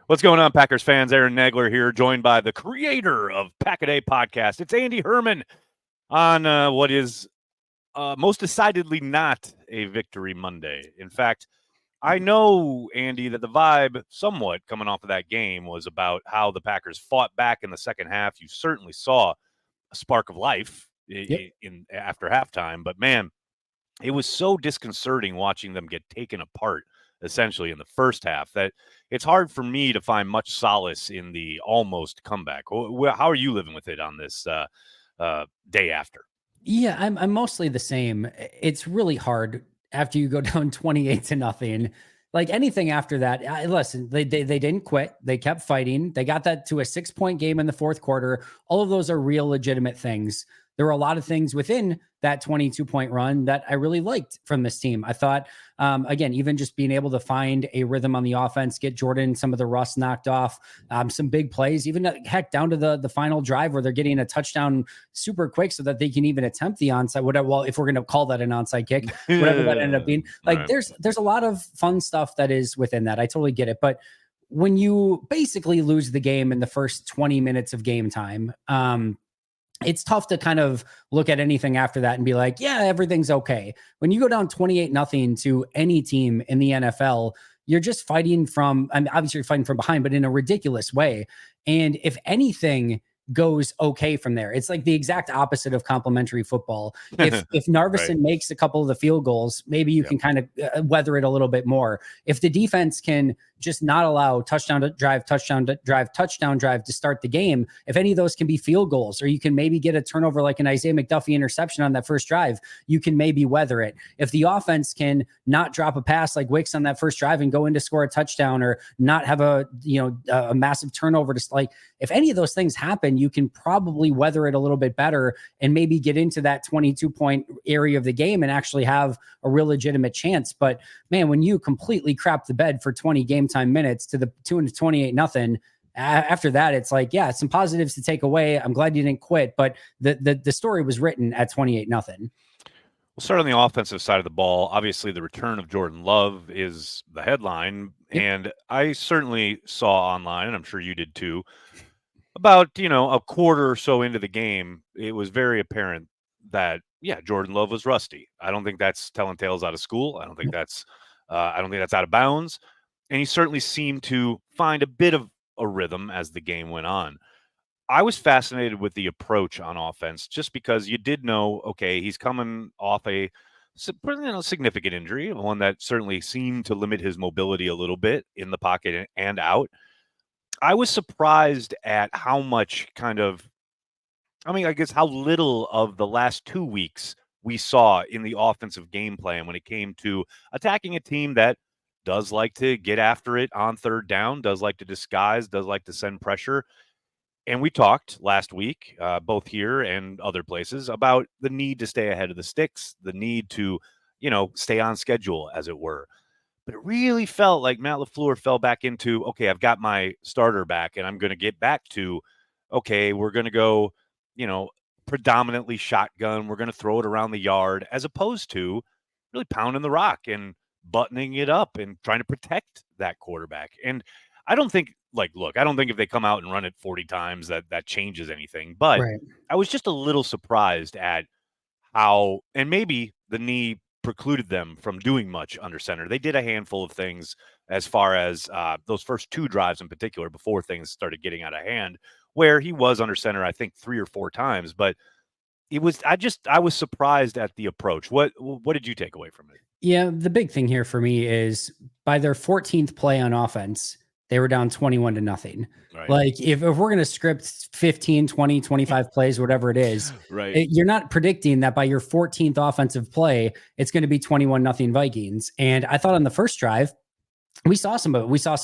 What's going on, Packers fans? Aaron Nagler here, joined by the creator of Pack-A-Day podcast. It's Andy Herman on what is most decidedly not a Victory Monday. In fact, I know, Andy, that the vibe somewhat coming off of that game was about how the Packers fought back in the second half. You certainly saw a spark of life in after halftime, but man, it was so disconcerting watching them get taken apart essentially in the first half that it's hard for me to find much solace in the almost comeback. How are you living with it on this day after? Yeah, I'm mostly the same. It's really hard after you go down 28-0. Like anything after that, listen, they didn't quit. They kept fighting. They got that to a 6-point game in the fourth quarter. All of those are real legitimate things. There were a lot of things within that 22-point run that I really liked from this team. I thought, again, even just being able to find a rhythm on the offense, get Jordan some of the rust knocked off, some big plays, even heck down to the final drive where they're getting a touchdown super quick so that they can even attempt the onside. Whatever. Well, if we're going to call that an onside kick, whatever that ended up being, like right. There's a lot of fun stuff that is within that. I totally get it, but when you basically lose the game in the first 20 minutes of game time, it's tough to kind of look at anything after that and be like, yeah, everything's okay. When you go down 28-0 to any team in the NFL, you're just fighting from, I mean, obviously you're fighting from behind, but in a ridiculous way. And if anything goes okay from there, it's like the exact opposite of complimentary football. If Narveson right. makes a couple of the field goals, maybe you can kind of weather it a little bit more. If the defense can just not allow touchdown drive to start the game, if any of those can be field goals, or you can maybe get a turnover like an Isaiah McDuffie interception on that first drive, you can maybe weather it. If the offense can not drop a pass like Wicks on that first drive and go in to score a touchdown, or not have a massive turnover, to like, if any of those things happen, you can probably weather it a little bit better and maybe get into that 22-point area of the game and actually have a real legitimate chance. But man, when you completely crap the bed for 20 game time minutes to the 28-0, after that, it's like, yeah, some positives to take away. I'm glad you didn't quit, but the story was written at 28-0. We'll start on the offensive side of the ball. Obviously, the return of Jordan Love is the headline. Yep. And I certainly saw online, and I'm sure you did too, about, a quarter or so into the game, it was very apparent that, Jordan Love was rusty. I don't think that's telling tales out of school. I don't think that's out of bounds. And he certainly seemed to find a bit of a rhythm as the game went on. I was fascinated with the approach on offense just because you did know, okay, he's coming off a significant injury, one that certainly seemed to limit his mobility a little bit in the pocket and out. I was surprised at how much how little of the last 2 weeks we saw in the offensive game plan when it came to attacking a team that does like to get after it on third down, does like to disguise, does like to send pressure. And we talked last week, both here and other places, about the need to stay ahead of the sticks, the need to, stay on schedule, as it were. But it really felt like Matt LaFleur fell back into, okay, I've got my starter back, and I'm going to get back to, okay, we're going to go, predominantly shotgun. We're going to throw it around the yard, as opposed to really pounding the rock and buttoning it up and trying to protect that quarterback. And I don't think, if they come out and run it 40 times, that changes anything. But right. I was just a little surprised at how, and maybe the knee precluded them from doing much under center. They did a handful of things as far as those first 2 drives in particular before things started getting out of hand, where he was under center, I think 3 or 4 times. But I was surprised at the approach. What did you take away from it? Yeah, the big thing here for me is by their 14th play on offense, they were down 21-0. Right. Like if we're going to script 15, 20, 25 plays, whatever it is, right. You're not predicting that by your 14th offensive play, it's going to be 21-0 Vikings. And I thought on the first drive, we saw some of it. We saw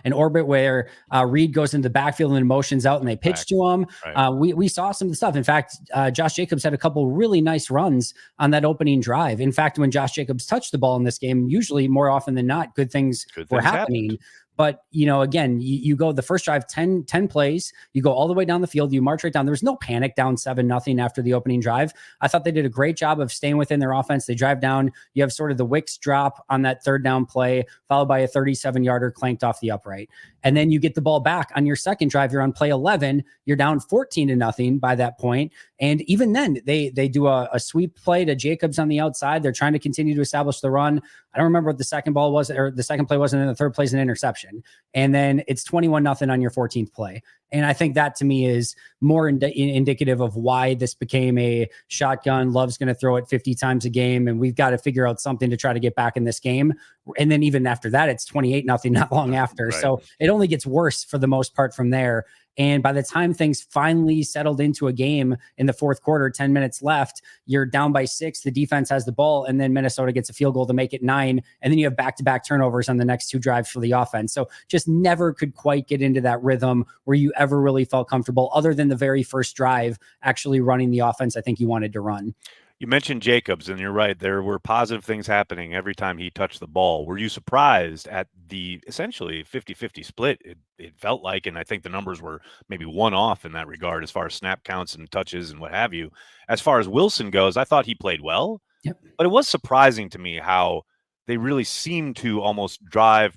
an orbit where Reed goes into the backfield and motions out and they pitch to him. Right. We saw some of the stuff. In fact, Josh Jacobs had a couple really nice runs on that opening drive. In fact, when Josh Jacobs touched the ball in this game, usually more often than not, good things were happening. But, again, you go the first drive, 10 plays, you go all the way down the field, you march right down. There was no panic down 7-0 after the opening drive. I thought they did a great job of staying within their offense. They drive down. You have sort of the Wicks drop on that third down play, followed by a 37-yarder clanked off the upright. And then you get the ball back on your second drive. You're on play 11. You're down 14-0 by that point. And even then, they do a sweep play to Jacobs on the outside. They're trying to continue to establish the run. I don't remember what the second ball was, or the second play wasn't, and the third play is an interception. And then it's 21-0 on your 14th play. And I think that to me is more indicative of why this became a shotgun. Love's going to throw it 50 times a game, and we've got to figure out something to try to get back in this game. And then even after that, it's 28-0 not long after. Right. So it only gets worse for the most part from there. And by the time things finally settled into a game in the fourth quarter, 10 minutes left, you're down by 6. The defense has the ball, and then Minnesota gets a field goal to make it 9. And then you have back-to-back turnovers on the next 2 drives for the offense. So just never could quite get into that rhythm where you ever really felt comfortable, other than the very first drive actually running the offense I think you wanted to run. You mentioned Jacobs, and you're right. There were positive things happening every time he touched the ball. Were you surprised at the essentially 50-50 split? It felt like, and I think the numbers were maybe one off in that regard as far as snap counts and touches and what have you. As far as Wilson goes, I thought he played well. Yep. But it was surprising to me how they really seemed to almost drive,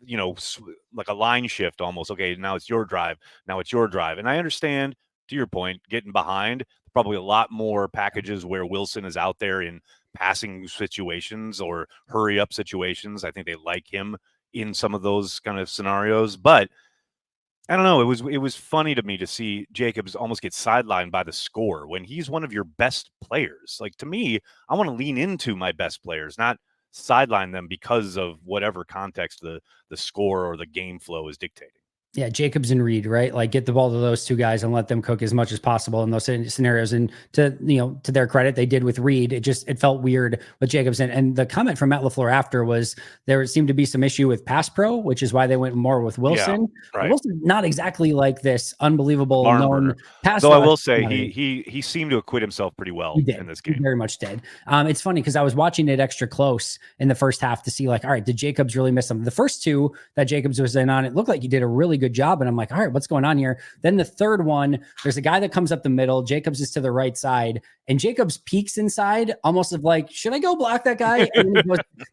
like a line shift almost. Okay, now it's your drive. Now it's your drive. And I understand, to your point, getting behind. Probably a lot more packages where Wilson is out there in passing situations or hurry up situations. I think they like him in some of those kind of scenarios. But I don't know. It was funny to me to see Jacobs almost get sidelined by the score when he's one of your best players. Like, to me, I want to lean into my best players, not sideline them because of whatever context the score or the game flow is dictating. Yeah, Jacobs and Reed, right? Like, get the ball to those 2 guys and let them cook as much as possible in those scenarios. And to their credit, they did with Reed. It felt weird with Jacobs. And the comment from Matt LaFleur after was there seemed to be some issue with pass pro, which is why they went more with Wilson. Yeah, right. Wilson, not exactly like this unbelievable known pass. Though I will say he seemed to acquit himself pretty well in this game. He very much did. It's funny because I was watching it extra close in the first half to see, like, all right, did Jacobs really miss them? The first 2 that Jacobs was in on, it looked like he did a really good job. And I'm like, all right, what's going on here? Then the third one, there's a guy that comes up the middle. Jacobs is to the right side, and Jacobs peeks inside, almost of like, should I go block that guy? And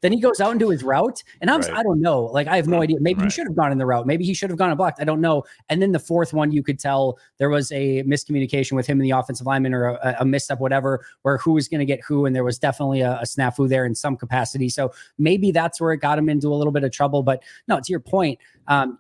then he goes out into his route. And I don't know. Like, I have no idea. Maybe he should have gone in the route. Maybe he should have gone and blocked. I don't know. And then the fourth one, you could tell there was a miscommunication with him and the offensive lineman, or a misstep, whatever, where who was going to get who. And there was definitely a snafu there in some capacity. So maybe that's where it got him into a little bit of trouble. But no, to your point,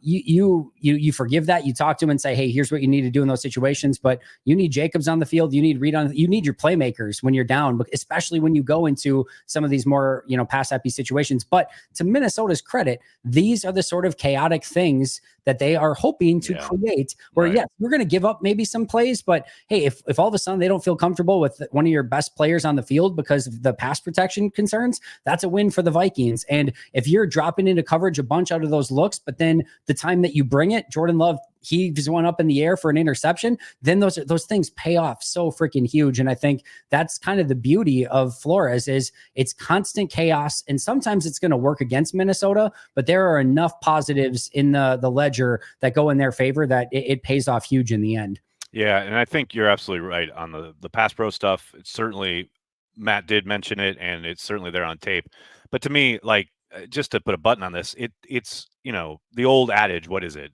you forgive that. You talk to him and say, hey, here's what you need to do in those situations. But you need Jacobs on the field. You need Reed you need your playmakers when you're down, but especially when you go into some of these more, pass happy situations. But to Minnesota's credit, these are the sort of chaotic things that they are hoping to create, where yes, we're going to give up maybe some plays, but hey, if all of a sudden they don't feel comfortable with one of your best players on the field because of the pass protection concerns, that's a win for the Vikings. And if you're dropping into coverage a bunch out of those looks, but then the time that you bring it, Jordan Love heaves one up in the air for an interception, then those things pay off so freaking huge. And I think that's kind of the beauty of Flores is it's constant chaos. And sometimes it's going to work against Minnesota, but there are enough positives in the ledger that go in their favor that it pays off huge in the end. Yeah. And I think you're absolutely right on the pass pro stuff. It's certainly, Matt did mention it, and it's certainly there on tape. But to me, like, just to put a button on this, it's the old adage, what is it?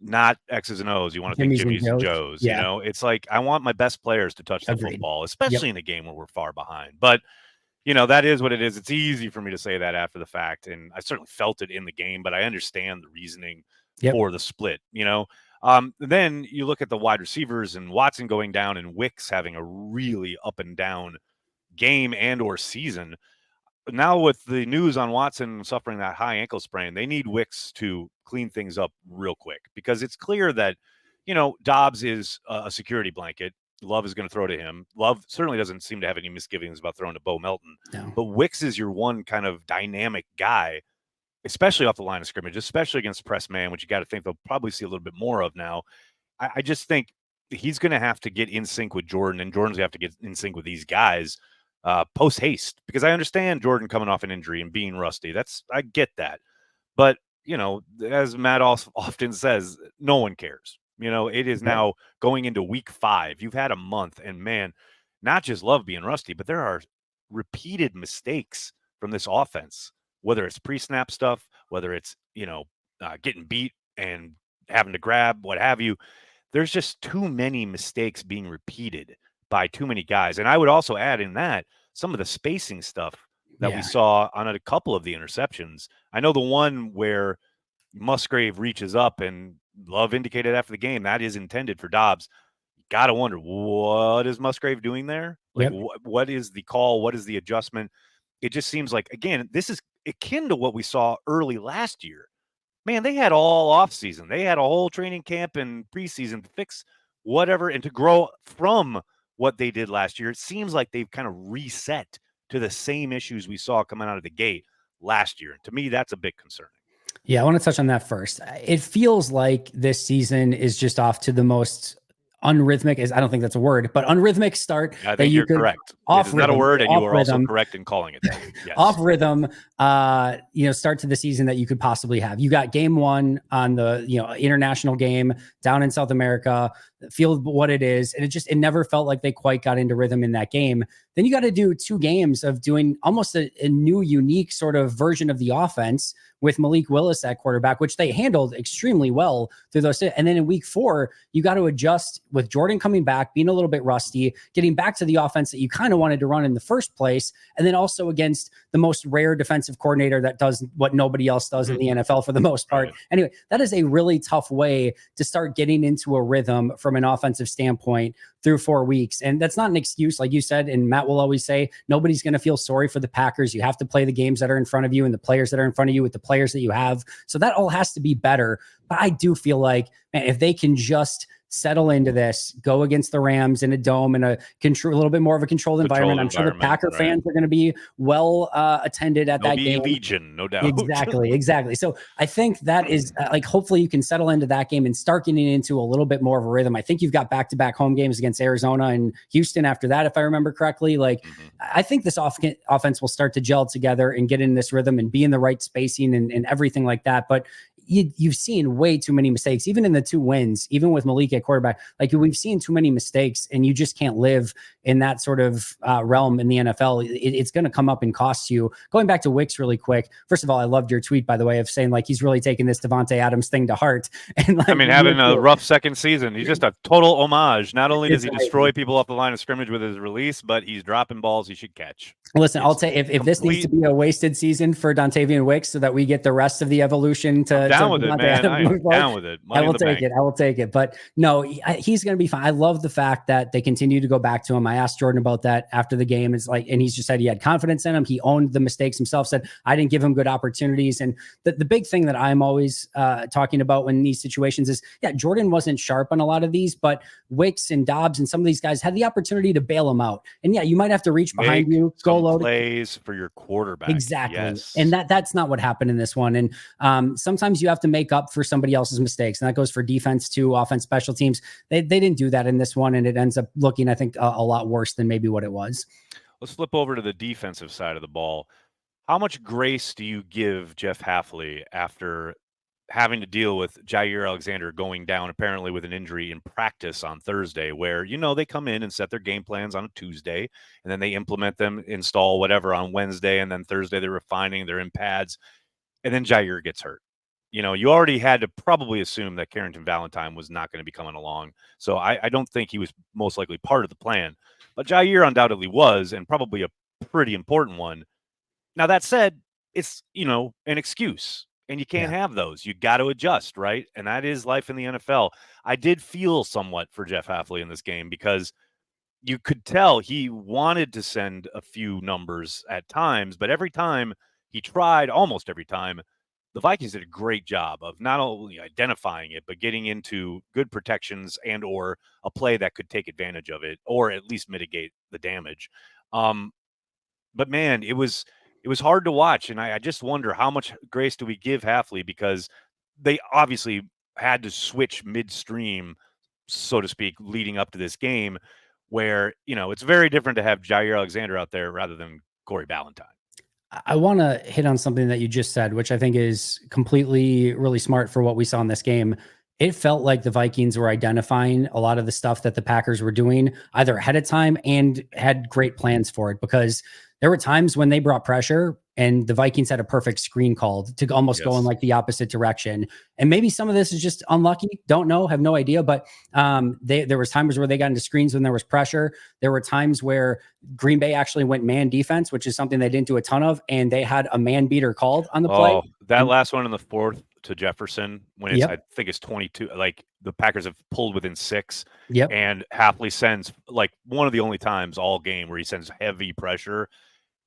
Not X's and O's. You want to think Jimmy's and Joe's. Yeah. It's like I want my best players to touch the football, especially in a game where we're far behind. But that is what it is. It's easy for me to say that after the fact, and I certainly felt it in the game. But I understand the reasoning for the split. Then you look at the wide receivers and Watson going down, and Wicks having a really up and down game and or season. Now with the news on Watson suffering that high ankle sprain, they need Wicks to clean things up real quick, because it's clear that, Dobbs is a security blanket. Love is going to throw to him. Love certainly doesn't seem to have any misgivings about throwing to Bo Melton. No. But Wicks is your one kind of dynamic guy, especially off the line of scrimmage, especially against press man, which you got to think they'll probably see a little bit more of now. I just think he's going to have to get in sync with Jordan, and Jordan's going to have to get in sync with these guys post haste, because I understand Jordan coming off an injury and being rusty. I get that. But as Matt often says, no one cares. It is Yep. now going into week 5. You've had a month, and man, not just love being rusty, but there are repeated mistakes from this offense, whether it's pre-snap stuff, whether it's, getting beat and having to grab, what have you. There's just too many mistakes being repeated by too many guys. And I would also add in that some of the spacing stuff that we Yeah. saw on a couple of the interceptions. I know the one where Musgrave reaches up and Love indicated after the game that is intended for Dobbs. Got to wonder, what is Musgrave doing there? Like, Yep. what is the call? What is the adjustment? It just seems like, again, this is akin to what we saw early last year. Man, they had all off season. They had a whole training camp and preseason to fix whatever and to grow from what they did last year. It seems like they've kind of reset to the same issues we saw coming out of the gate last year. To me, that's a bit concerning. Yeah, I want to touch on that first. It feels like this season is just off to the most unrhythmic, is I don't think that's a word, but unrhythmic start I that think you you're could correct. It off is not a rhythm, word, and you off are also rhythm, correct in calling it that. off Yes. rhythm, start to the season that you could possibly have. You got game one on the, international game down in South America, feel what it is. And it never felt like they quite got into rhythm in that game. Then you got to do 2 games of doing almost a new, unique sort of version of the offense with Malik Willis at quarterback, which they handled extremely well through those. And then in week 4, you got to adjust with Jordan coming back, being a little bit rusty, getting back to the offense that you kind of wanted to run in the first place. And then also against the most rare defensive coordinator that does what nobody else does in the NFL for the most part. Right. Anyway, that is a really tough way to start getting into a rhythm from an offensive standpoint through 4 weeks. And that's not an excuse, like you said, and Matt will always say, nobody's going to feel sorry for the Packers. You have to play the games that are in front of you and the players that are in front of you with the players that you have. So that all has to be better. But I do feel like, man, if they can just settle into this, go against the Rams in a dome in a little bit more of a controlled environment. I'm sure the Packer fans are going to be well attended at There'll that be game. legion, no doubt. Exactly. So I think that is hopefully you can settle into that game and start getting into a little bit more of a rhythm. I think you've got back-to-back home games against Arizona and Houston after that, if I remember correctly. I think this offense will start to gel together and get in this rhythm and be in the right spacing and everything like that. But you've seen way too many mistakes, even in the 2 wins, even with Malik at quarterback. We've seen too many mistakes, and you just can't live in that sort of realm in the NFL. It's going to come up and cost you. Going back to Wicks really quick. First of all, I loved your tweet, by the way, of saying he's really taking this Devontae Adams thing to heart. And having a rough second season. He's just a total homage. Not only does he destroy people off the line of scrimmage with his release, but he's dropping balls he should catch. Listen, I'll take if this needs to be a wasted season for Dontavian Wicks so that we get the rest of the evolution to down with it, man. I am down with it. I will take it. I will take it. But no, he's going to be fine. I love the fact that they continue to go back to him. I asked Jordan about that after the game. It's and he's just said he had confidence in him. He owned the mistakes himself, said, I didn't give him good opportunities. And the big thing that I'm always talking about in these situations is, Jordan wasn't sharp on a lot of these, but Wicks and Dobbs and some of these guys had the opportunity to bail him out. And you might have to reach behind you, go load plays for your quarterback. Exactly. Yes. And that's not what happened in this one. And sometimes you have to make up for somebody else's mistakes. And that goes for defense too, offense, special teams. They didn't do that in this one. And it ends up looking, I think, a lot worse than maybe what it was. Let's flip over to the defensive side of the ball. How much grace do you give Jeff Hafley after having to deal with Jair Alexander going down apparently with an injury in practice on Thursday, where, they come in and set their game plans on a Tuesday, and then they implement them, install whatever on Wednesday, and then Thursday they're refining, they're in pads, and then Jair gets hurt. You already had to probably assume that Carrington Valentine was not going to be coming along. So I don't think he was most likely part of the plan. But Jair undoubtedly was, and probably a pretty important one. Now, that said, it's, an excuse. And you can't have those. You got to adjust, right? And that is life in the NFL. I did feel somewhat for Jeff Hafley in this game because you could tell he wanted to send a few numbers at times, but every time he tried, almost every time, the Vikings did a great job of not only identifying it, but getting into good protections and or a play that could take advantage of it or at least mitigate the damage. But man, it was hard to watch, and I just wonder how much grace do we give Hafley, because they obviously had to switch midstream, so to speak, leading up to this game, where it's very different to have Jair Alexander out there rather than Corey Ballantyne. I want to hit on something that you just said, which I think is completely really smart for what we saw in this game. It felt like the Vikings were identifying a lot of the stuff that the Packers were doing either ahead of time and had great plans for it, because there were times when they brought pressure and the Vikings had a perfect screen called to almost go in Yes. like the opposite direction. And maybe some of this is just unlucky. Don't know, have no idea. But there was times where they got into screens when there was pressure. There were times where Green Bay actually went man defense, which is something they didn't do a ton of, and they had a man beater called on the play. Oh, that And last one in the fourth to Jefferson when it's I yep, think it's 22. Like the Packers have pulled within 6, yep. and Halfley sends like one of the only times all game where he sends heavy pressure,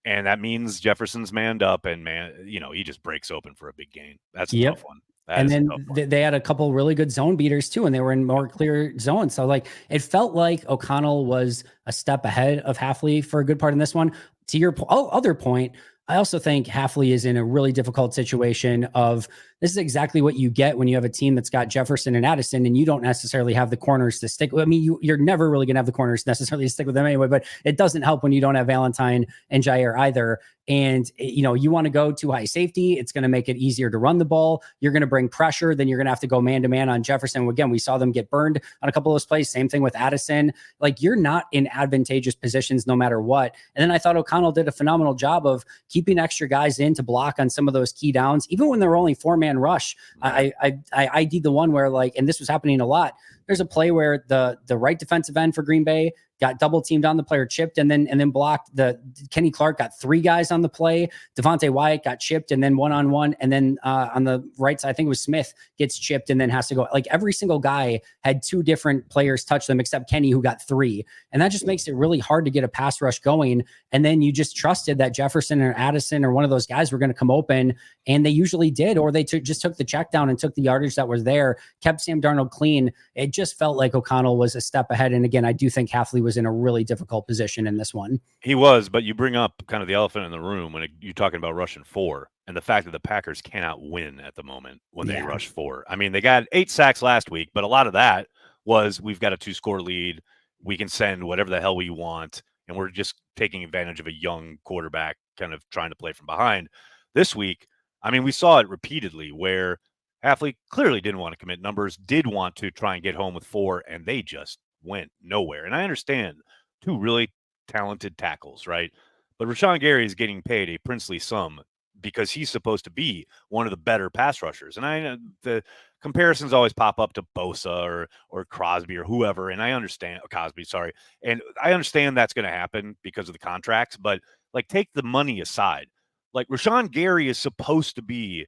and that means Jefferson's manned up, and he just breaks open for a big gain. That's a tough Yep. one. That And is a then tough one. they had a couple really good zone beaters too, and they were in more clear zones. So like it felt like O'Connell was a step ahead of Halfley for a good part in this one. To your other point, I also think Halfley is in a really difficult situation of this is exactly what you get when you have a team that's got Jefferson and Addison, and you don't necessarily have the corners to stick with. I mean, you're never really going to have the corners necessarily to stick with them anyway, but it doesn't help when you don't have Valentine and Jair either. And you want to go to high safety. It's going to make it easier to run the ball. You're going to bring pressure. Then you're going to have to go man to man on Jefferson. Again, we saw them get burned on a couple of those plays. Same thing with Addison. Like you're not in advantageous positions no matter what. And then I thought O'Connell did a phenomenal job of keeping extra guys in to block on some of those key downs, even when they're only 4-man rush. I ID'd the one where and this was happening a lot. There's a play where the right defensive end for Green Bay got double teamed on the player, chipped, and then blocked. The Kenny Clark got 3 guys on the play. Devontae Wyatt got chipped and then one-on-one. And then on the right side, I think it was Smith gets chipped and then has to go. Like every single guy had 2 different players touch them except Kenny, who got 3. And that just makes it really hard to get a pass rush going. And then you just trusted that Jefferson or Addison or one of those guys were going to come open, and they usually did, or they just took the check down and took the yardage that was there, kept Sam Darnold clean. It just felt like O'Connell was a step ahead. And again, I do think Halfley was in a really difficult position in this one. He was, but you bring up kind of the elephant in the room when you're talking about rushing 4 and the fact that the Packers cannot win at the moment when they rush 4. I mean, they got 8 sacks last week, but a lot of that was we've got a 2-score lead. We can send whatever the hell we want, and we're just taking advantage of a young quarterback kind of trying to play from behind. This week, I mean, we saw it repeatedly where Halfley clearly didn't want to commit numbers, did want to try and get home with 4, and they just went nowhere. And I understand 2 really talented tackles, right? But Rashawn Gary is getting paid a princely sum because he's supposed to be one of the better pass rushers. And I know the comparisons always pop up to Bosa or Crosby or whoever, and I understand Cosby, sorry. And I understand that's going to happen because of the contracts, but take the money aside. Like Rashawn Gary is supposed to be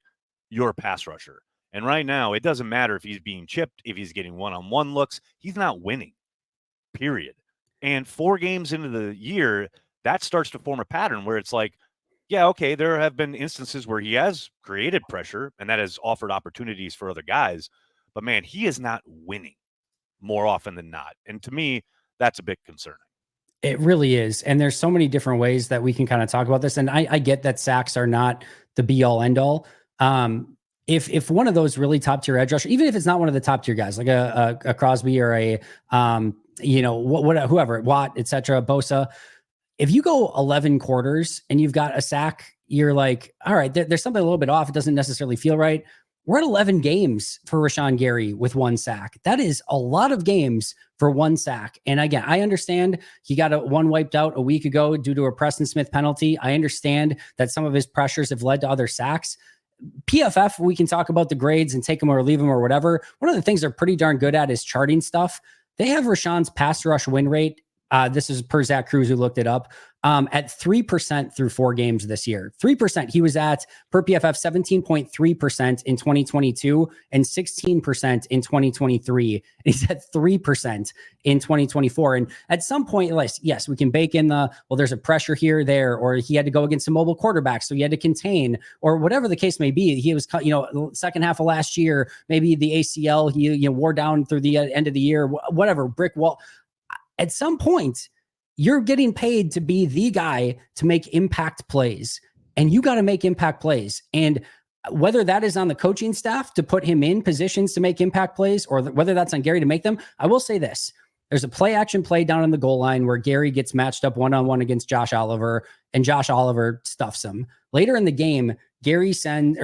your pass rusher. And right now, it doesn't matter if he's being chipped, if he's getting one-on-one looks, he's not winning. Period. And 4 games into the year, that starts to form a pattern where it's like, yeah, okay, there have been instances where he has created pressure and that has offered opportunities for other guys, but man, he is not winning more often than not. And to me, that's a bit concerning. It really is. And there's so many different ways that we can kind of talk about this. And I get that sacks are not the be all end all. If one of those really top tier edge rusher, even if it's not one of the top tier guys, like a Crosby or a whoever, Watt, etc., Bosa, if you go 11 quarters and you've got a sack, you're like, all right, there's something a little bit off. It doesn't necessarily feel right. We're at 11 games for Rashawn Gary with 1 sack. That is a lot of games for 1 sack. And again, I understand he got one wiped out a week ago due to a Preston Smith penalty. I understand that some of his pressures have led to other sacks. PFF, we can talk about the grades and take them or leave them or whatever. One of the things they're pretty darn good at is charting stuff. They have Rashawn's pass rush win rate. This is per Zach Cruz, who looked it up, at 3% through 4 games this year. 3%. He was at, per PFF, 17.3% in 2022 and 16% in 2023. And he's at 3% in 2024. And at some point, yes, we can bake in there's a pressure here, there, or he had to go against a mobile quarterback, so he had to contain, or whatever the case may be. He was, second half of last year, maybe the ACL, he wore down through the end of the year, whatever, brick wall. At some point, you're getting paid to be the guy to make impact plays, and you got to make impact plays. And whether that is on the coaching staff to put him in positions to make impact plays, or whether that's on Gary to make them, I will say this. There's a play action play down on the goal line where Gary gets matched up one-on-one against Josh Oliver, and Josh Oliver stuffs him. Later in the game, they send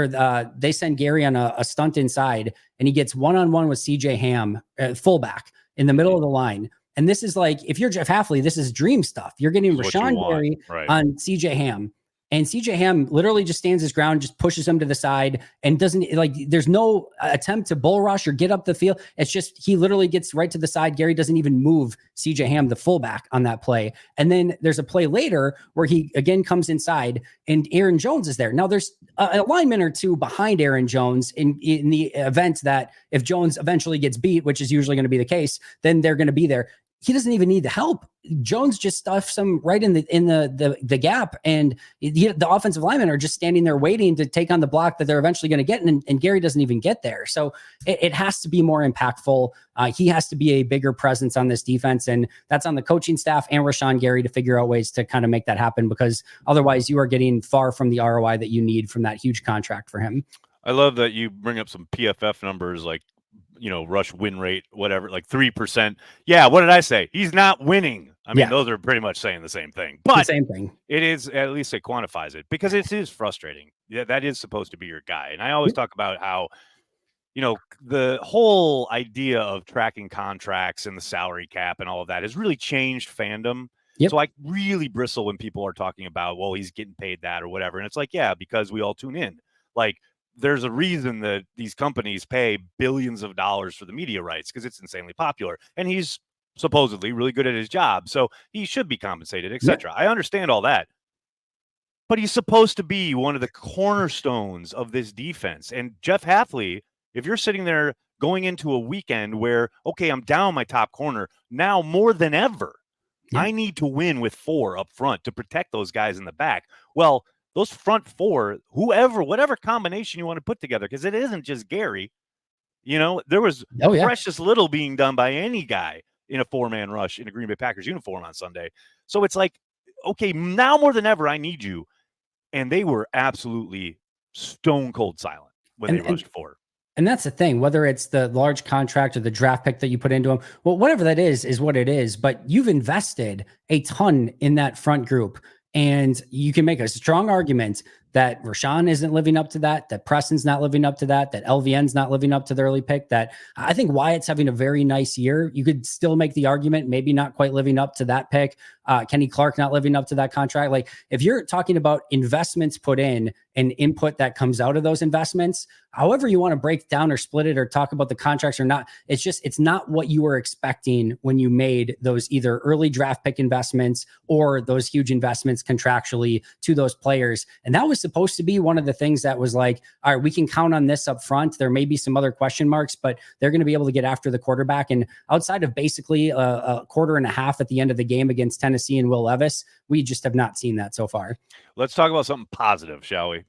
Gary on a stunt inside, and he gets one-on-one with CJ Ham, fullback, in the middle of the line. And this is like, if you're Jeff Hafley, this is dream stuff. You're getting Rashawn Gary on CJ Ham. And CJ Ham literally just stands his ground, just pushes him to the side, and doesn't, like, there's no attempt to bull rush or get up the field. It's just, he literally gets right to the side. Gary doesn't even move CJ Ham, the fullback, on that play. And then there's a play later where he again comes inside and Aaron Jones is there. Now there's a lineman or two behind Aaron Jones in the event that if Jones eventually gets beat, which is usually going to be the case, then they're going to be there. He doesn't even need the help. Jones just stuffs him right in the gap, and the offensive linemen are just standing there waiting to take on the block that they're eventually going to get, and Gary doesn't even get there. So it has to be more impactful. He has to be a bigger presence on this defense, and that's on the coaching staff and Rashawn Gary to figure out ways to kind of make that happen, because otherwise you are getting far from the ROI that you need from that huge contract for him. I love that you bring up some PFF numbers like, rush win rate, whatever, like 3%. Yeah, what did I say? He's not winning. I mean, those are pretty much saying the same thing. But the same thing. It is, at least it quantifies it, because it is frustrating. Yeah, that is supposed to be your guy. And I always talk about how, the whole idea of tracking contracts and the salary cap and all of that has really changed fandom. So I really bristle when people are talking about, well, he's getting paid that or whatever. And it's like, yeah, because we all tune in. Like, there's a reason that these companies pay billions of dollars for the media rights, because it's insanely popular. And he's supposedly really good at his job, so he should be compensated, etc. I understand all that. But he's supposed to be one of the cornerstones of this defense. And Jeff Hafley, if you're sitting there going into a weekend where, okay, I'm down my top corner, now more than ever, I need to win with 4 up front to protect those guys in the back. Well, those front 4, whatever combination you want to put together, because it isn't just Gary. There was precious little being done by any guy in a 4-man rush in a Green Bay Packers uniform on Sunday. So it's like, okay, now more than ever, I need you. And they were absolutely stone cold silent when they rushed 4. And that's the thing, whether it's the large contract or the draft pick that you put into him, well, whatever that is what it is. But you've invested a ton in that front group. And you can make a strong argument that Rashawn isn't living up to that Preston's not living up to that LVN's not living up to the early pick, that I think Wyatt's having a very nice year. You could still make the argument, maybe not quite living up to that pick. Kenny Clark not living up to that contract. Like, if you're talking about investments put in and input that comes out of those investments, however you want to break down or split it or talk about the contracts or not, it's not what you were expecting when you made those either early draft pick investments or those huge investments contractually to those players. And that was supposed to be one of the things that was like, all right, we can count on this up front. There may be some other question marks, but they're going to be able to get after the quarterback. And outside of basically a quarter and a half at the end of the game against Tennessee and Will Levis, we just have not seen that so far. Let's talk about something positive, shall we?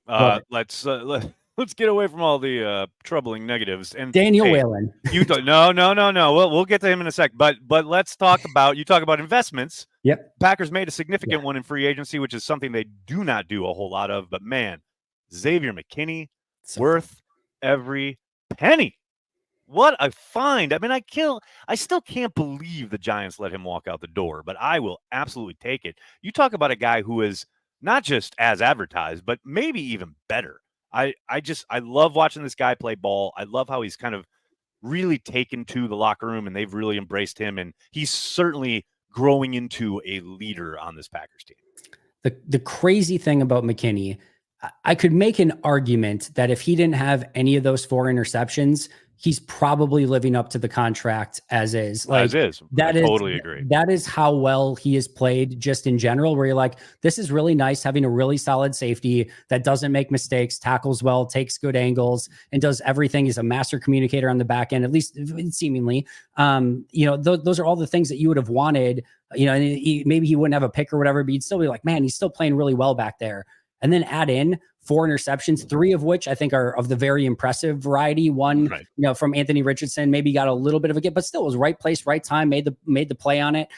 Let's get away from all the troubling negatives. And Daniel Whalen. No. We'll get to him in a sec. But let's talk about, you talk about investments. Yep. Packers made a significant one in free agency, which is something they do not do a whole lot of. But man, Xavier McKinney, worth every penny. What a find. I mean, I still can't believe the Giants let him walk out the door, but I will absolutely take it. You talk about a guy who is not just as advertised, but maybe even better. I love watching this guy play ball. I love how he's kind of really taken to the locker room, and they've really embraced him, and he's certainly growing into a leader on this Packers team. The crazy thing about McKinney, I could make an argument that if he didn't have any of those 4 interceptions, he's probably living up to the contract as is. Like, as is. I totally agree. That is how well he has played just in general, where you're like, this is really nice having a really solid safety that doesn't make mistakes, tackles well, takes good angles, and does everything. He's a master communicator on the back end, at least seemingly. Those are all the things that you would have wanted, and maybe he wouldn't have a pick or whatever, but you'd still be like, man, he's still playing really well back there. And then add in 4 interceptions, 3 of which I think are of the very impressive variety. One, from Anthony Richardson, maybe got a little bit of a get, but still was right place, right time, made the play on it.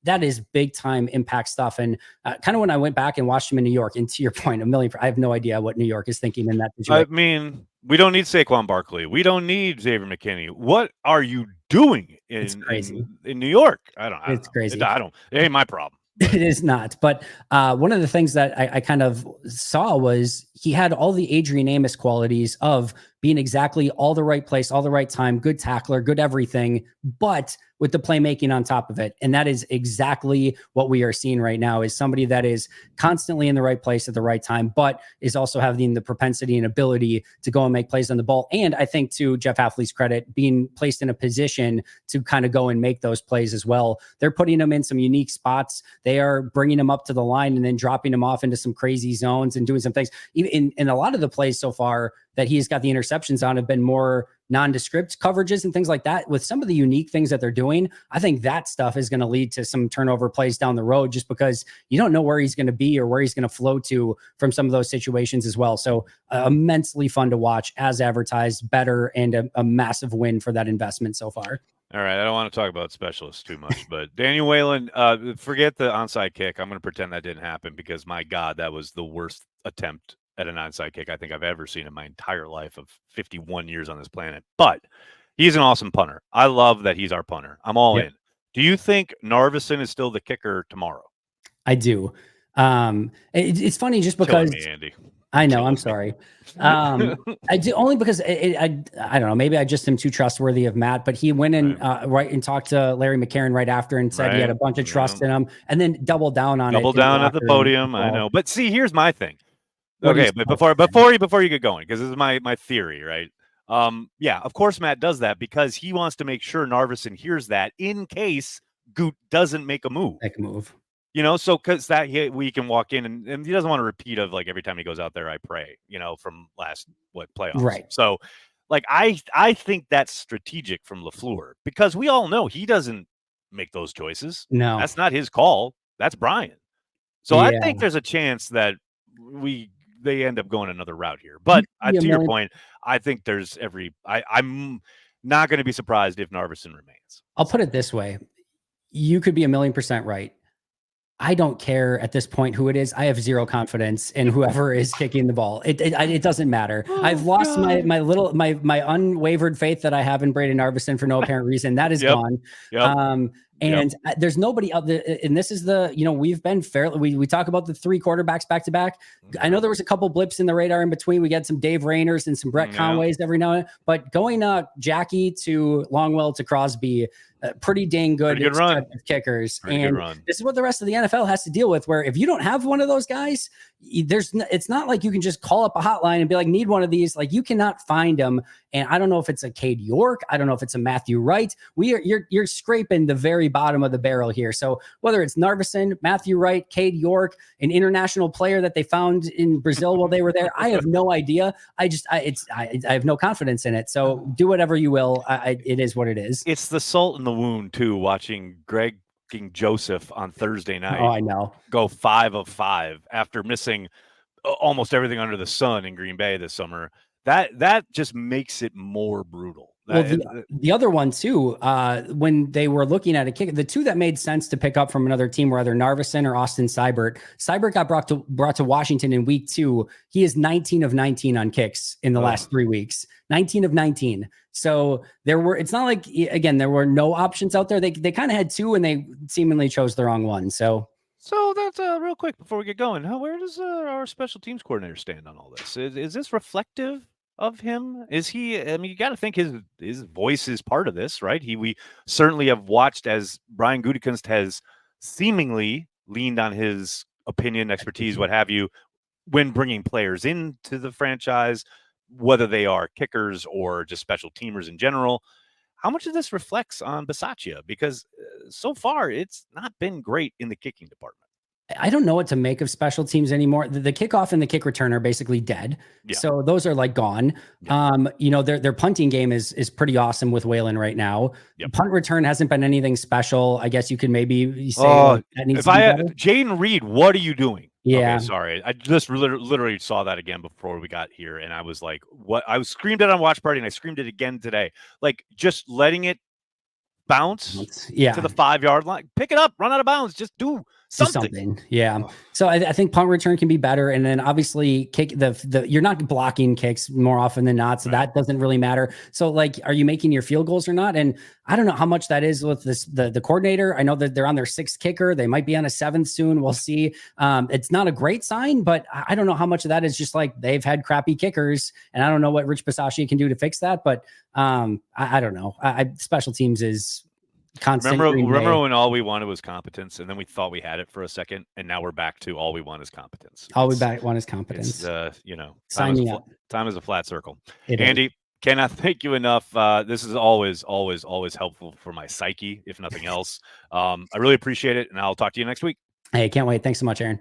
that is big time impact stuff. And kind of when I went back and watched him in New York, and to your point, I have no idea what New York is thinking in that I situation. mean, we don't need Saquon Barkley. We don't need Xavier McKinney. What are you doing It's crazy. in New York? I don't It's know. crazy. It ain't my problem. But. It is not. But one of the things that I kind of saw was he had all the Adrian Amos qualities of being exactly all the right place, all the right time, good tackler, good everything, but with the playmaking on top of it. And that is exactly what we are seeing right now, is somebody that is constantly in the right place at the right time, but is also having the propensity and ability to go and make plays on the ball. And I think, to Jeff Hafley's credit, being placed in a position to kind of go and make those plays as well. They're putting him in some unique spots. They are bringing him up to the line and then dropping him off into some crazy zones and doing some things. Even in a lot of the plays so far that he's got the interceptions on have been more nondescript coverages and things like that. With some of the unique things that they're doing, I think that stuff is going to lead to some turnover plays down the road, just because you don't know where he's going to be or where he's going to flow to from some of those situations as well. So immensely fun to watch, as advertised, better, and a massive win for that investment so far. All right, I don't want to talk about specialists too much, but Daniel Whalen, forget the onside kick. I'm going to pretend that didn't happen, because, my God, that was the worst attempt at an onside kick I think I've ever seen in my entire life of 51 years on this planet. But he's an awesome punter. I love that he's our punter. I'm all in. Do you think Narveson is still the kicker tomorrow? I do. It's funny just because. Killing me, Andy. I know. I'm sorry. I do, only because I don't know. Maybe I just am too trustworthy of Matt, but he went in right and talked to Larry McCarron right after and said he had a bunch of trust in him, and then doubled down on it. Double down at the podium. I know. But see, here's my thing. Okay, but before you get going, because this is my theory, right? Yeah, of course Matt does that because he wants to make sure Narveson hears that in case Goot doesn't make a move. You know, so because we can walk in and he doesn't want to repeat of, like, every time he goes out there, I pray, from last playoffs. Right. So, like, I think that's strategic from LaFleur, because we all know he doesn't make those choices. No, that's not his call. That's Brian. So I think there's a chance that they end up going another route here. But to your point, I think there's I'm not going to be surprised if Narveson remains. I'll put it this way. You could be 1,000,000% right. I don't care at this point who it is. I have zero confidence in whoever is kicking the ball. It doesn't matter. I've lost my unwavered faith that I have in Braden Narveson for no apparent reason. That is gone. And there's nobody out there. And this is we've been fairly, we talk about the 3 quarterbacks back to back. I know there was a couple blips in the radar in between. We got some Dave Rayners and some Brett Conways every now and then, but going Jackie to Longwell to Crosby, pretty dang good run of kickers. Pretty and good run. This is what the rest of the NFL has to deal with, where if you don't have one of those guys, it's not like you can just call up a hotline and be like, need one of these. Like, you cannot find them. And I don't know if it's a Cade York. I don't know if it's a Matthew Wright. You're scraping the very bottom of the barrel here. So whether it's Narveson, Matthew Wright, Cade York, an international player that they found in Brazil while they were there, I have no idea. I have no confidence in it. So do whatever you will. It is what it is. It's the salt in the wound too, watching Greg King Joseph on Thursday night. Oh, I know. Go 5 of 5 after missing almost everything under the sun in Green Bay this summer. That just makes it more brutal. Well, the other one too, when they were looking at a kick, the 2 that made sense to pick up from another team were either Narveson or Austin Seibert. Seibert got brought to Washington in week 2. He is 19 of 19 on kicks in the last 3 weeks. 19 of 19. So it's not like, again, there were no options out there. They kind of had 2 and they seemingly chose the wrong one. So that's real quick before we get going. Where does our special teams coordinator stand on all this? Is this reflective of him? Is he? I mean, you got to think his voice is part of this, right? We certainly have watched as Brian Gutekunst has seemingly leaned on his opinion, expertise, what have you, when bringing players into the franchise, whether they are kickers or just special teamers in general. How much of this reflects on Bisaccia? Because so far it's not been great in the kicking department. I don't know what to make of special teams anymore. The kickoff and the kick return are basically dead. Yeah. So those are like gone. Yeah. Their punting game is pretty awesome with Whalen right now. Yep. Punt return hasn't been anything special. I guess you could maybe say that needs to be better. Jaden Reed, what are you doing? Yeah. Okay, sorry. I just literally saw that again before we got here. And I was like, what? I screamed it on Watch Party and I screamed it again today. Like, just letting it bounce Yeah. to the 5-yard line. Pick it up, run out of bounds. Just do something. Yeah. So I think punt return can be better. And then obviously kick you're not blocking kicks more often than not. So that doesn't really matter. So like, are you making your field goals or not? And I don't know how much that is with the coordinator. I know that they're on their 6th kicker. They might be on a 7th soon. We'll see. It's not a great sign, but I don't know how much of that is just like they've had crappy kickers. And I don't know what Rich Bisaccia can do to fix that. But I don't know. Special teams is constant. Remember when all we wanted was competence, and then we thought we had it for a second, and now we're back to all we want is competence. All we want is competence. Time is a flat circle. Andy, is. cannot thank you enough. This is always helpful for my psyche, if nothing else. I really appreciate it, and I'll talk to you next week. Hey, can't wait. Thanks so much, Aaron.